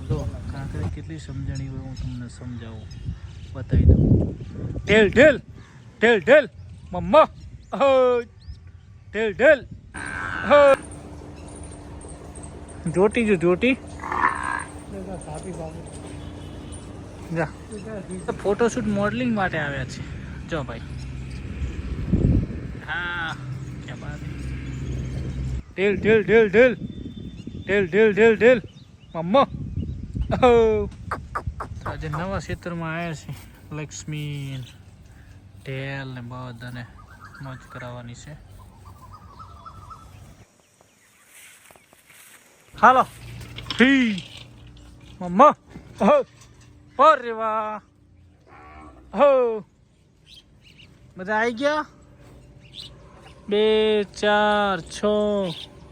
જો કાંકરી કેટલી સમજણી હોય હું તમને સમજાવું, બતાવી દઉં. ઢેલ ઢેલ ઢેલ ઢેલ મમ્મા, ઢેલ ઢેલ. જોટી જો જોટી જા ફોટોશૂટ મોડલિંગ માટે આવ્યા છે. જો ભાઈ, હા ક્યાં બાત. ઢેલ ઢેલ ઢેલ ઢેલ ઢેલ ઢેલ ઢેલ ઢેલ મમ્મા. આજે નવા ક્ષેત્રમાં આવ્યા છે. લક્ષ્મી ઢેલ ને બધાને મોજ કરાવવાની છે. હાલો હી મમ્મા. અરે વાહ, બધા આવી ગયા. 2 4 6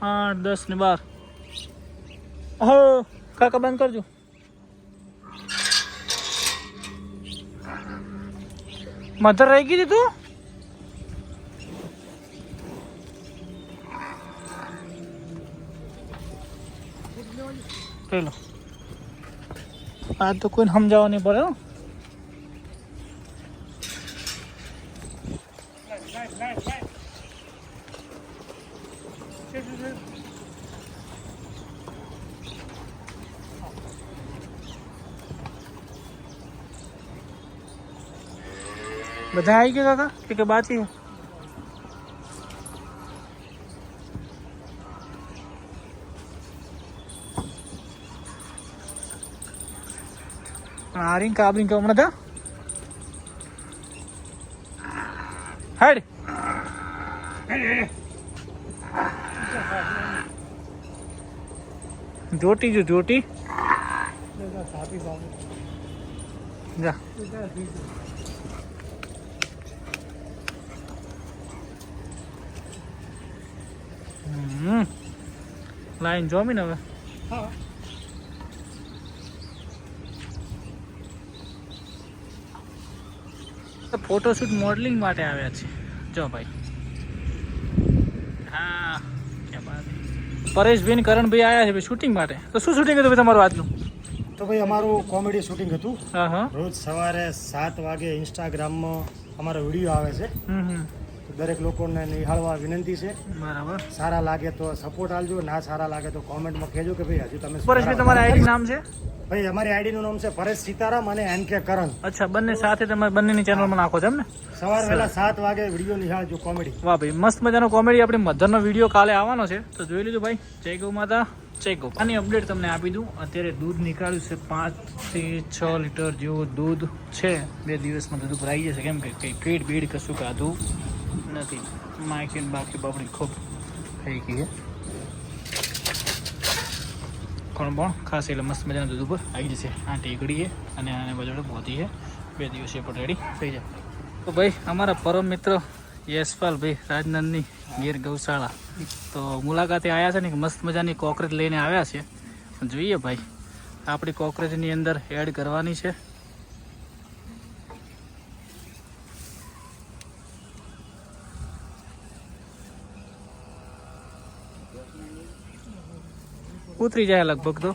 8 10 ને 12. કાકા બંધ કરજો. મધર રહી ગઈ તું. પેલો આ તો કોઈને સમજાવવા નહીં પડે. બધા આવી ગયા કાકા કે બાકી? આરીન કાબરીન કે હમણાં હેડ જોટી જો જોટી જા. લાઈન જોમીને હવે. ફોટોશૂટ મોડલિંગ માટે આવ્યા છે. જો ભાઈ, હા ક્યાં બાત. પરેશભાઈ ને કરણભાઈ આવ્યા છે ભાઈ શૂટિંગ માટે. તો શું શૂટિંગ હતું ભાઈ તમારું આજનું? તો ભાઈ અમારું કોમેડી શૂટિંગ હતું. હા. રોજ સવારે 7 વાગે ઇન્સ્ટાગ્રામમાં અમારો વિડીયો આવે છે. દરેક લોકોને નિહાળવા વિનંતી છે. બરાબર. સારા લાગે તો સપોર્ટ આલજો, ના સારા લાગે તો કોમેન્ટમાં કહેજો કે ભાઈ હજુ તમે. પરેશભાઈ તમારા આઈડી નામ છે? ભાઈ અમારી આઈડી નું નામ છે પરેશ સીતારામ અને NK કરણ. અચ્છા, બંને સાથે તમે બંનેની ચેનલમાં નાખો છો એમ ને? સવાર વહેલા 7 વાગે વિડીયો નિહાળજો કોમેડી. વાહ ભાઈ, મસ્ત મજાનો કોમેડી. આપણી મધરનો વિડીયો કાલે આવવાનો છે તો જોઈ લીધું ભાઈ. જય ગૌ માતા, જય ગૌ. આની અપડેટ તમને આપી દઉં. અત્યારે દૂધ નીકાળ્યું છે 5 થી 6 લીટર જેવું દૂધ છે. 2 દિવસમાં દૂધ ભરાઈ જશે, કેમ કે કંઈ ફીડ બીડ કશું કાઢું નથી. માખી બાકી બપડી ખૂબ થઈ ગઈ છે. કોણ પણ ખાસ એટલે મસ્ત મજાના દૂધ ઉપર આવી જશે. આ ટેકડી છે અને આને બજાડે પહોંચી છે. 2 દિવસે પણ રેડી થઈ જાય. તો ભાઈ અમારા પરમ મિત્ર યશપાલભાઈ રાજનંદની ગીર ગૌશાળા તો મુલાકાતે આવ્યા છે ને, મસ્ત મજાની કોકરેજ લઈને આવ્યા છે. જોઈએ ભાઈ, આપણી કોકરેજની અંદર એડ કરવાની છે. ઉતરી જાય લગભગ તો.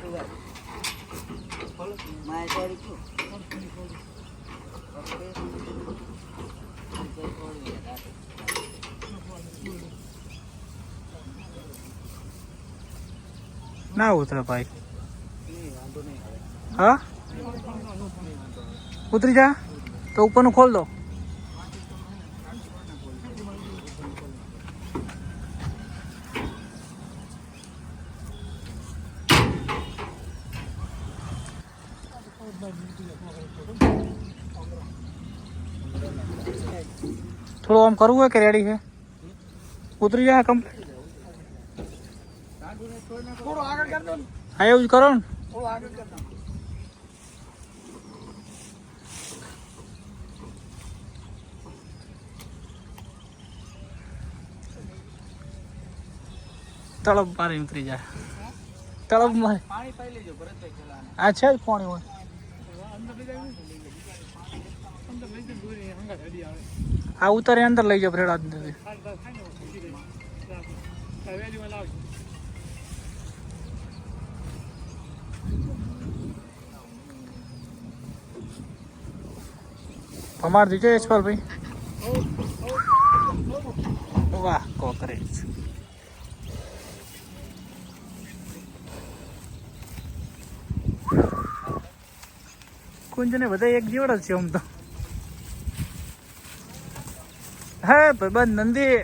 ના ઉતરે ભાઈ. હા ઉતરી જા તો ઉપરનું ખોલ દો. થોડું આમ કરવું હોય કે રેડી છે? ઉતરી જાય કમ્પ્લીટ. હા એવું જ કરો ને. તળબ મારી ઉતરી જાય. તળબ મારે આ છે જ પાણી હોય. આ ઉતારે અંદર લઈ જાઓ ફ્રેડ. ભમાર દીજો યશપાલભાઈ. વાહ કોકરેજ. કુંજને બધા એક જેવડા જ છે આમ તો. હે ભાઈબંધ નંદી.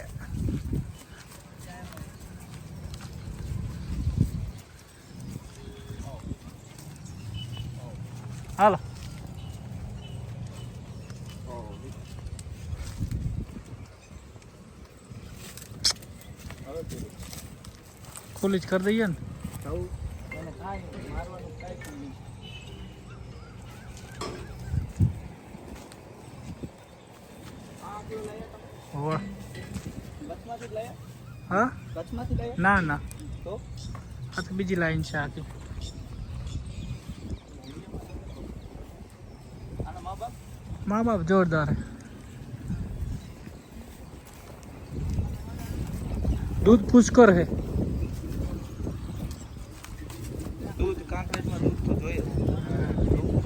હાલો ખુલ્લી જ કરી દઈએ ને. હા ના ના આ તો બીજી લાઈન છે આખી. મા બાપ જોરદાર. दूध पुष्कर है. दूध કાંકરેજમાં દૂધ તો જોઈએ.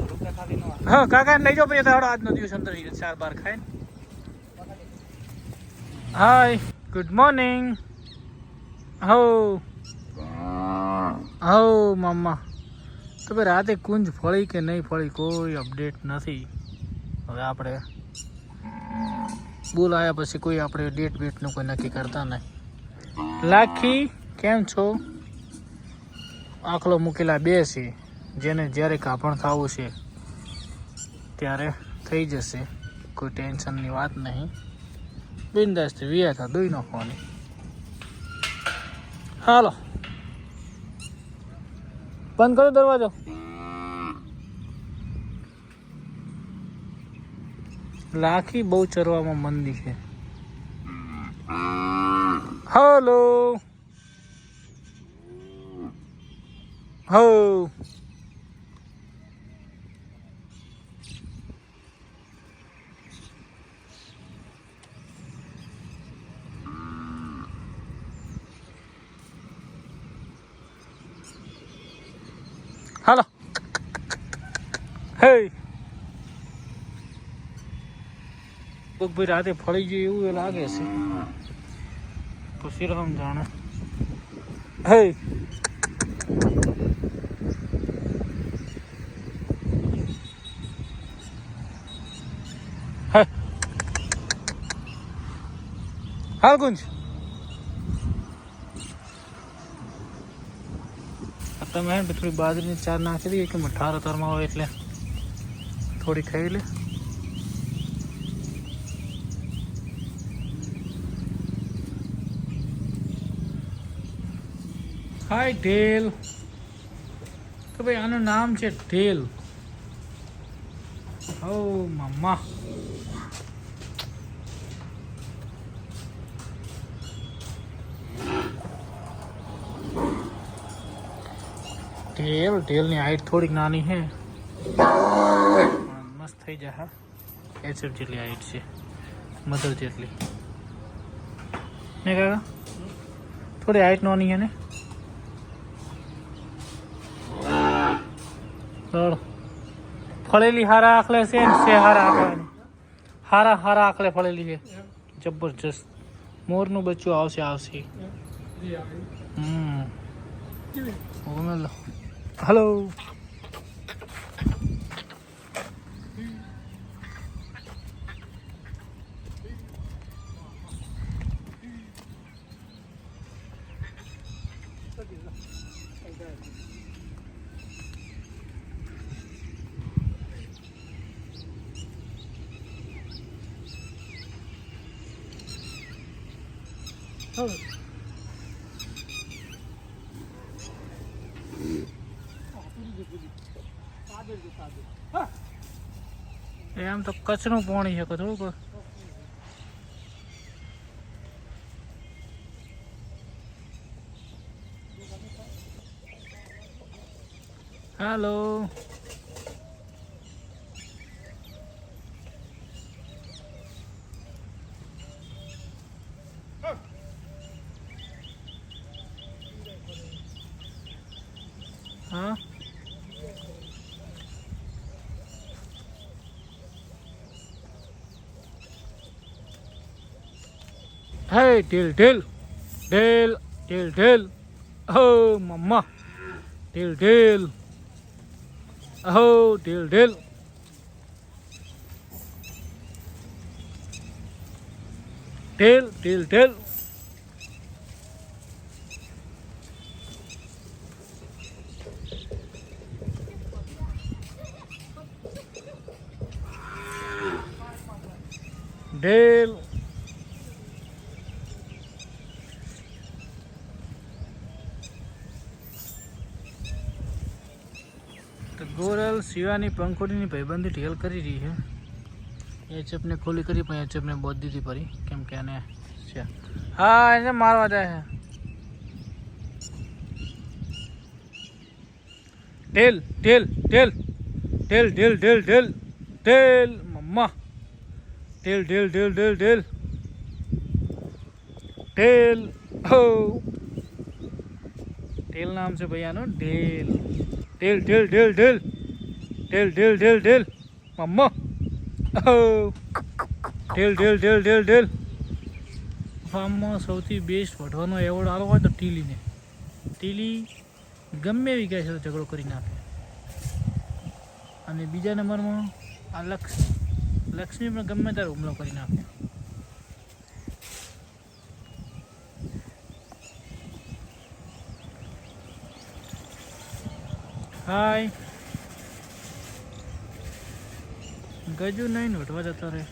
રૂપિયા ખાલી ન આવે. હા કાકા લઈ જાઓ પછી તારો આજનો દિવસ અંદર 4-12 ખાય ને. Hi good morning. હો હો મમ્મા. તો ભાઈ રાતે કુંજ ફળી કે નહીં ફળી કોઈ અપડેટ નથી. હવે આપણે બોલ આવ્યા પછી કોઈ આપણે ડેટ બેટનું કોઈ નક્કી કરતા નહીં. લાખી કેમ છો? આખલો મૂકેલા 2 છે જેને જ્યારે કાપણ થવું છે ત્યારે થઈ જશે. કોઈ ટેન્શનની વાત નહીં. બિંદાસથી વિયા હતા દોઈ નાખવાની. હાલો બંધ કરો દરવાજો. લાખી બહુ ચરવામાં મંદી છે. હલો હો હાલો હે ભાઈ રાતે ફળી ગયું એવું લાગે છે. પછી રામ જાણે. હે હાલ ગુંજ. તમે થોડી બાજરીની ચાર નાખી દઈએ કે ઠાર તરમાં હોય એટલે થોડી ખાઈ લે. હાય ઢેલ. તો ભાઈ આનું નામ છે ઢેલ. ઓ મમ્મા ઢેલની હાઈટ થોડીક નાની છે મસ્ત થઈ જાય. હા એચએફ જેટલી હાઈટ છે મધર જેટલી ને કાકા. થોડી હાઈટ નાની છે ને. ફળેલી હારા આખલે છે ને છે હારા આખલે હારા હારા આખલે ફળેલી છે જબરજસ્ત. મોરનું બચ્ચું આવશે. હલો એમ તો કચ્છનું પાણી છે થોડુંક. હાલો હા હે ઢીલ ઢીલ ઢીલ ઢીલ ઢીલ હો મમ્મા ઢીલ ઢીલ હો ઢીલ ઢીલ ઢીલ ઢીલ ઢીલ ઢીલ તો ગોરલ શિવાની પંખોડીની ભાઈબંધી ઢેલ કરી રહી છે એ ચપને ખોલી કરી પણ એ ચપને બોધ દીધી પડી કેમ કે એને છે હા એને મારવા જાય છે ઢેલ ઢેલ ઢેલ ઢેલ ઢેલ ઢેલ ઢેલ ઢેલ મમ્મા ઢેલ ઢેલ ઢેલ ઢેલ ઢેલ ઢેલ હો ઢેલ નામ છે ભૈયાનું ઢેલ ઢેલ ઢેલ ઢેલ ઢેલ ઢેલ ઢેલ ઢેલ ઢેલ મમ્મા હો ઢેલ ઢેલ ઢેલ ઢેલ ઢેલ ફાર્મમાં સૌથી બેસ્ટ વઢવાનો એવોર્ડ આલો હોય તો ટીલીને ટીલી ગમે એવી કહે છે તો ઝઘડો કરી નાખે અને બીજા નંબરમાં આ લક્ષ્મી પણ ગમે ત્યારે હુમલો કરી નાખે હાય ગજુ નહીં વટવા જતો રહે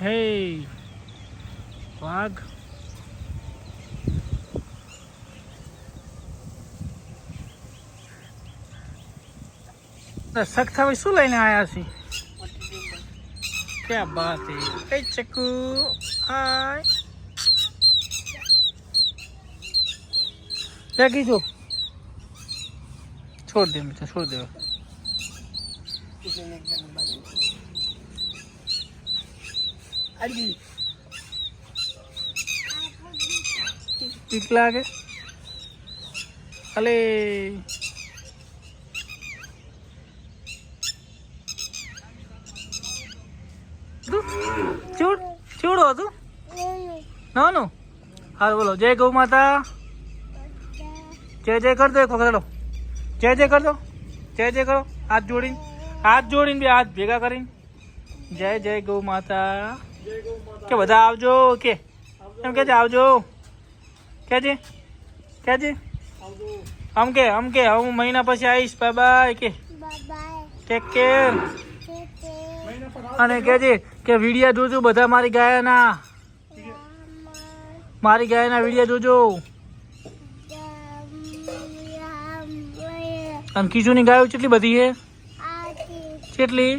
હે વાઘ સખ્ત હવે શું લઈને આવ્યા છે ક્યાં બાત હે ચકુ હાય क्या कीजो छोड़ दे मित्र छोड़ दे टीक लागे अले छोड़ छोड़ो तू ना नो हाल बोलो जय गौ माता जय जय कर दो एक वक्त चलो जय जय कर दो जय जय करो हाथ जोड़ीने भी हाथ भेगा करीने जय जय गौ माता के बधा आवजो के एम के आवजो क्या जी हम के हम महीना पछी आईश बाय बाय के टेक केर અને કહેજે કે વિડિયા જોજો બધા મારી ગાયના વિડિયા જોજો અને કિશુની ગાયો કેટલી બધી છે કેટલી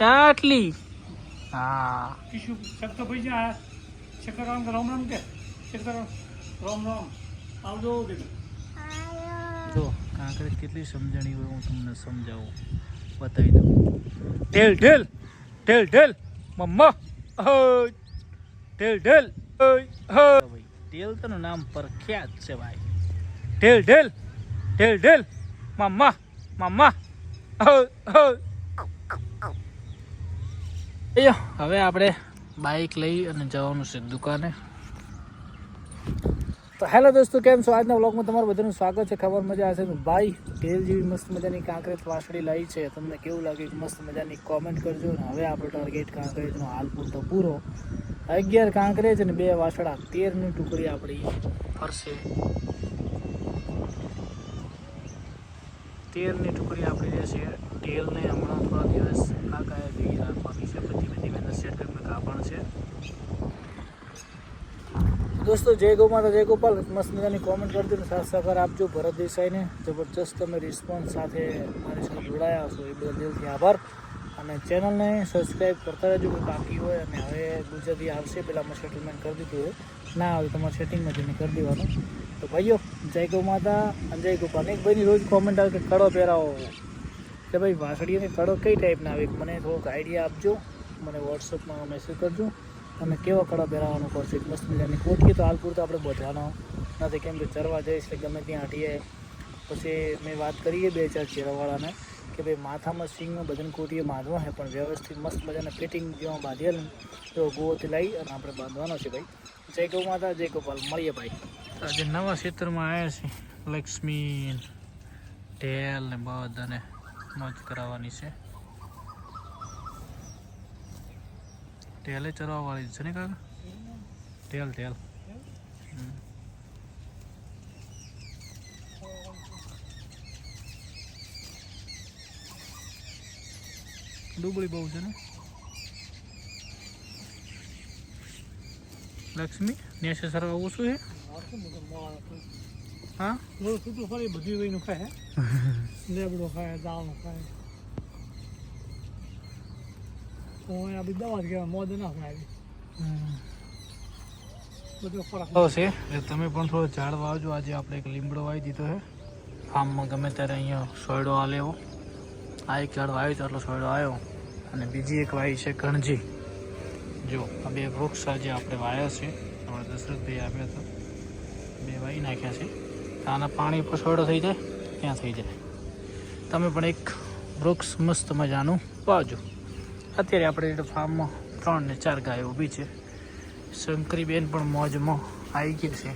આટલી હા કિશુ શકતો ભાઈ જા શક્કરામ રામ રામ કે શક્કરામ રામ રામ આવજો કે જો કાંકરે કેટલી સમજણી હોય હું તમને સમજાવું બતાવી દઉં ઢેલ ઢેલ ઢેલ ઢેલ મમ્મા હો ઢેલ ઢેલ હો ભાઈ ઢેલ તો નામ પ્રખ્યાત છે ભાઈ ઢેલ ઢેલ ઢેલ ઢેલ મમ્મા હો હો હવે આપણે બાઇક લઈ અને જવાનું છે દુકાને તો હેલો દોસ્તો કેમ છો આજના વ્લોગમાં તમારું બધાનું સ્વાગત છે ખબર મજા આવશે તો ભાઈ ઢેલ જેવી મસ્ત મજાની કાંકરેજ વાસળી લાવી છે તમને કેવું લાગે મસ્ત મજાની કોમેન્ટ કરજો અને હવે આપણો ટાર્ગેટ કાંકરેજનો હાલ પૂરતો પૂરો 11 કાંકરેજ અને 2 વાસળા 13ની ટુકડી આપણી ફરશે 13ની ટુકડી આપણી રહેશે ઢેલને હમણાં થોડા દિવસ કાકાએ ભેગી રાખવાની છે બધી મહેનત સેટ કરીને કાપણ છે દોસ્તો જય ગૌ માતા જય ગોપાલ મસ્ત મજાની કોમેન્ટ કરજો અને સાથ સહકાર આપજો ભરત દેસાઈને જબરજસ્ત તમે રિસ્પોન્સ સાથે મારી સાથે જોડાયા છો એ બદલ દિલથી આભાર અને ચેનલને સબસ્ક્રાઈબ કરતા રહેજો કોઈ બાકી હોય અને હવે ગુજરાતી આવશે પહેલાં મેં સેટલમેન્ટ કરી દીધું હોય ના આવે તમારે સેટિંગમાં જઈને કરી દેવાનું તો ભાઈઓ જય ગૌ માતા અને જય ગોપાલ એક ભાઈની રોજ કોમેન્ટ આવે કે કડો પહેરાવો એટલે ભાઈ વાસળીઓને કડો કઈ ટાઈપના આવે મને થોડોક આઈડિયા આપજો મને વોટ્સઅપમાં મેસેજ કરજો તમે કેવા કડા પહેરાવાનો કરશો એક મસ્ત મજાની કોઠીએ તો હાલ પૂરતો આપણે બધવાનો નથી કેમ કે ચરવા જઈશ એટલે ગમે ત્યાં હટીએ પછી મેં વાત કરીએ 2-4 ચેરાવાળાને કે કે ભાઈ માથામાં સિંગમાં બધાને કોટીએ બાંધવો છે પણ વ્યવસ્થિત મસ્ત મજાના ફિટિંગ જેવા બાંધેલું તો ગોથી લાવી અને આપણે બાંધવાનો છે ભાઈ. જય ગૌ માતા, જય ગોપાલ. મળીએ ભાઈ. આજે નવા ક્ષેત્રમાં આવ્યા છે. લક્ષ્મી ઢેલ ને બધાને મોજ કરાવવાની છે. ઢેલે ચરવા વાળી છે ને કાકા? ઢેલ ઢેલ. ડુબળી બહુ છે ને લક્ષ્મી નેસે સરવા ઓછું છે. હા બધી વહીનું ખાય લેબડો ખાય દાળનો ખાય આ બધી દવા જ કહેવાય મોજ ના ખાય બધો ફરક છે. તમે પણ થોડો ઝાડ વાવજો. આજે આપણે એક લીમડો વાવી દીધો છે ફાર્મમાં. ગમે ત્યારે અહીંયા સોયડો આ લેવો. આ એક ઝાડ વાવ્યું તો એટલો સોયડો આવ્યો અને બીજી એક વાવી છે ગણજી. જો આ બે વૃક્ષ આજે આપણે વાવ્યા છે. આપણે દશરથભાઈ આવ્યા હતા, બે વાવી નાખ્યા છે. આના પાણી પર સોયડો થઈ જાય ત્યાં થઈ જાય. તમે પણ એક વૃક્ષ મસ્ત મજાનું વાવજો. અત્યારે આપણે ફાર્મમાં 3 ને 4 ગાયો ઊભી છે. શંકરીબેન પણ મોજમાં આવી ગયા છે.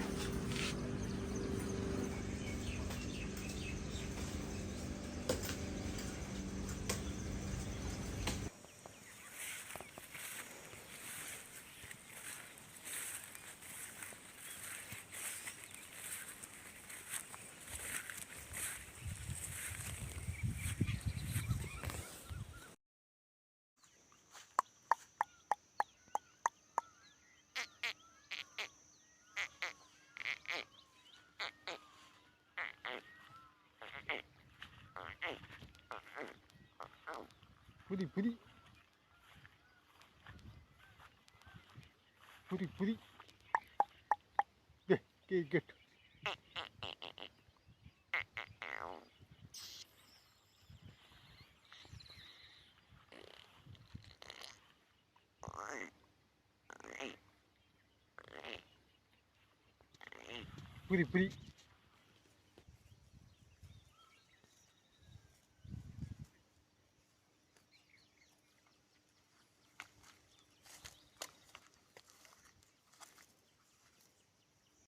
પૂરી પૂરી પૂરી પૂરી કે ગેટ પૂરી પૂરી